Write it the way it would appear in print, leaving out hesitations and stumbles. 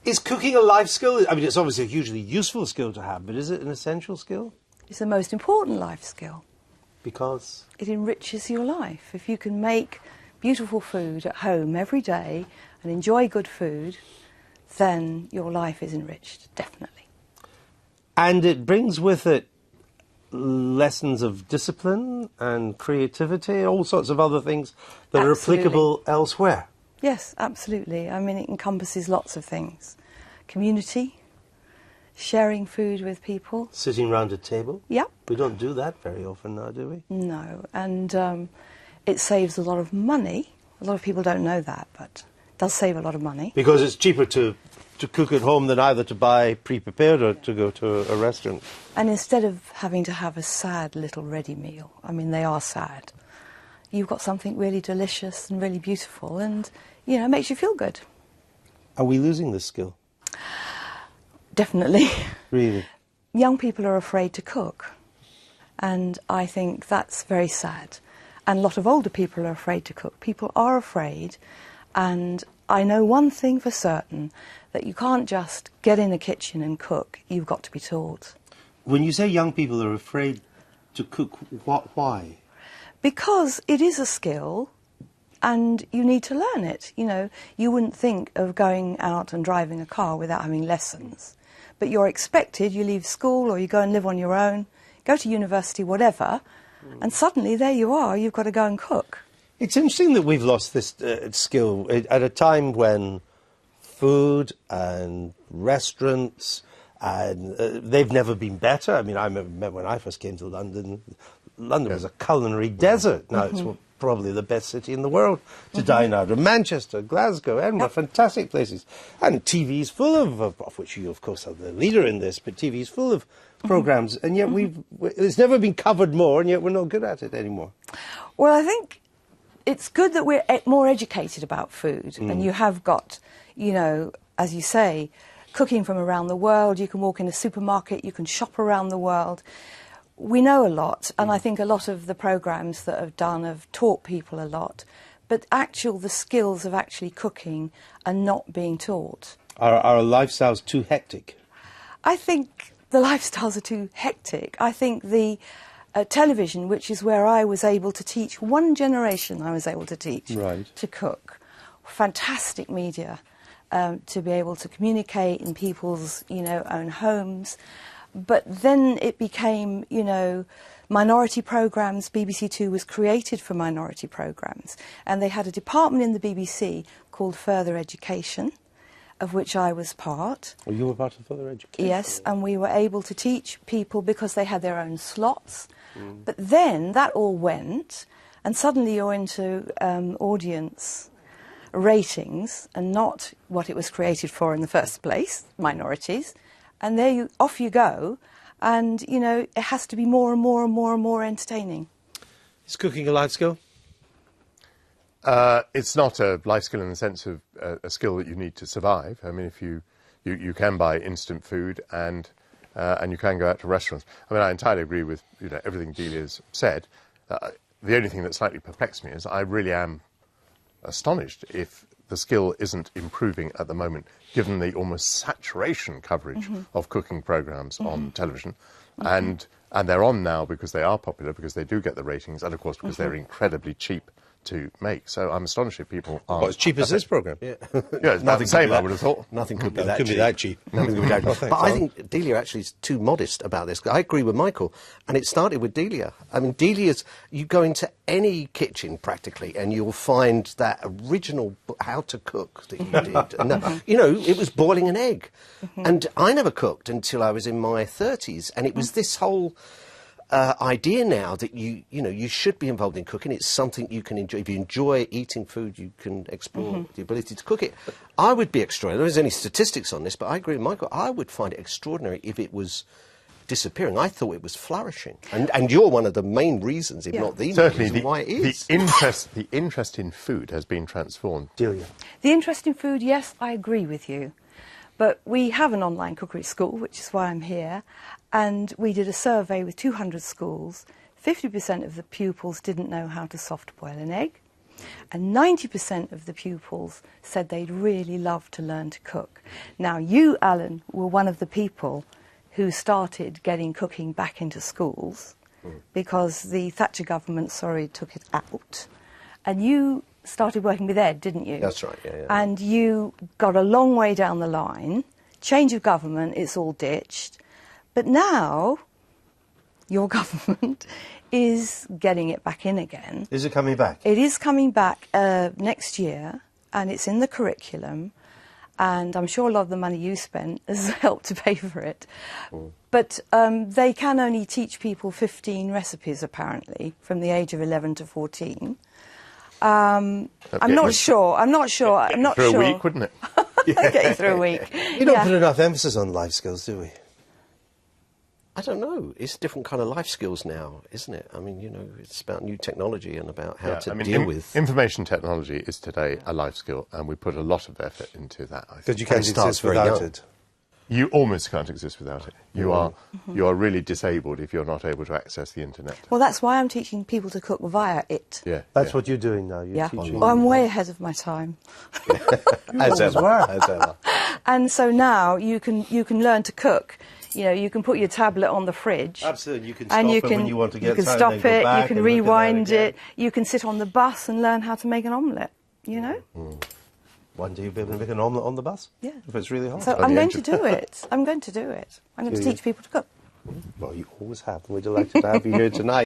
Is cooking a life skill? I mean, it's obviously a hugely useful skill to have, but is it an essential skill? It's the most important life skill. Because? It enriches your life. If you can make beautiful food at home every day and enjoy good food, then your life is enriched, definitely. And it brings with it lessons of discipline and creativity, all sorts of other things that are applicable elsewhere. Yes, absolutely. I mean, it encompasses lots of things. Community, sharing food with people. Sitting round a table? Yeah. We don't do that very often now, do we? No, and it saves a lot of money. A lot of people don't know that, but it does save a lot of money. Because it's cheaper to cook at home than either to buy pre-prepared or to go to a restaurant. And instead of having to have a sad little ready meal, I mean, they are sad, you've got something really delicious and really beautiful and, you know, it makes you feel good. Are we losing this skill? Definitely. Really? Young people are afraid to cook, and I think that's very sad. And a lot of older people are afraid to cook. People are afraid, and I know one thing for certain, that you can't just get in a kitchen and cook. You've got to be taught. When you say young people are afraid to cook, why? Because it is a skill and you need to learn it. You know, you wouldn't think of going out and driving a car without having lessons. But you're expected, you leave school or you go and live on your own, go to university, whatever, and suddenly there you are, you've got to go and cook. It's interesting that we've lost this skill at a time when food and restaurants, and they've never been better. I mean, I remember when I first came to London, London was a culinary desert. Now it's probably the best city in the world to dine out of. Manchester, Glasgow, Edinburgh, fantastic places. And TV's full of which you, of course, are the leader in this, but TV's full of programmes, and yet it's never been covered more, and yet we're not good at it anymore. Well, I think it's good that we're more educated about food, and you have got, you know, as you say, cooking from around the world. You can walk in a supermarket, you can shop around the world. We know a lot, and I think a lot of the programmes that have done have taught people a lot, but the skills of actually cooking are not being taught. Are our lifestyles too hectic? I think the lifestyles are too hectic. I think the television, which is where I was able to teach, one generation I was able to teach to cook, fantastic media to be able to communicate in people's, you know, own homes. But then it became, you know, minority programmes. BBC Two was created for minority programmes, and they had a department in the BBC called Further Education, of which I was part. Well, you were part of Further Education? Yes, and we were able to teach people because they had their own slots. But then that all went, and suddenly you're into audience ratings and not what it was created for in the first place, minorities. And there off you go, and, you know, it has to be more and more and more and more entertaining. Is cooking a life skill? It's not a life skill in the sense of a skill that you need to survive. I mean, if you can buy instant food and you can go out to restaurants. I mean, I entirely agree with, you know, everything Delia's said. The only thing that slightly perplexed me is I really am astonished if the skill isn't improving at the moment, given the almost saturation coverage of cooking programmes on television. And they're on now because they are popular, because they do get the ratings, and of course because they're incredibly cheap to make. So I'm astonished if people aren't... Well, as cheap as this programme. Yeah, yeah, it's about the same, I would have thought. Nothing could be It that could cheap. be that cheap. Nothing could be that cheap. But I think Delia actually is too modest about this. I agree with Michael, and it started with Delia. I mean, Delia's... You go into any kitchen, practically, and you'll find that original how to cook that you did. And, you know, it was boiling an egg. And I never cooked until I was in my 30s, and it was this whole... idea now that you should be involved in cooking. It's something you can enjoy. If you enjoy eating food, you can explore the ability to cook it. I would be extraordinary. There isn't any statistics on this, but I agree with Michael. I would find it extraordinary if it was disappearing. I thought it was flourishing. And you're one of the main reasons, if not the main reason, why it is. The interest in food has been transformed. Delia. The interest in food, yes, I agree with you. But we have an online cookery school, which is why I'm here, and we did a survey with 200 schools. 50% of the pupils didn't know how to soft boil an egg. And 90% of the pupils said they'd really love to learn to cook. Now, you, Alan, were one of the people who started getting cooking back into schools because the Thatcher government, took it out. And you started working with Ed, didn't you? That's right, yeah. And you got a long way down the line. Change of government, it's all ditched. But now, your government is getting it back in again. Is it coming back? It is coming back next year, and it's in the curriculum. And I'm sure a lot of the money you spent has helped to pay for it. But they can only teach people 15 recipes, apparently, from the age of 11 to 14. I'm not sure. For a week, wouldn't it? Get you through a week. You don't put enough emphasis on life skills, do we? I don't know. It's different kind of life skills now, isn't it? I mean, you know, it's about new technology and about how to deal with... Information technology is today a life skill, and we put a lot of effort into that, I think. Because you can't exist without it. You almost can't exist without it. You are really disabled if you're not able to access the internet. Well, that's why I'm teaching people to cook via it. Yeah, That's what you're doing now. You're teaching. Well, I'm way ahead of my time. As ever. And so now you can learn to cook. You know, you can put your tablet on the fridge. Absolutely, you can stop it when you want to get You can time, stop then go it, back you can and look at that rewind again. it, you can sit on the bus and learn how to make an omelette, you know? One day you'll be able to make an omelette on the bus? Yeah. If it's really hot. So I'm going to do it. I'm going to do it. I'm going to teach people to cook. Well, you always have. We're delighted to have you here tonight.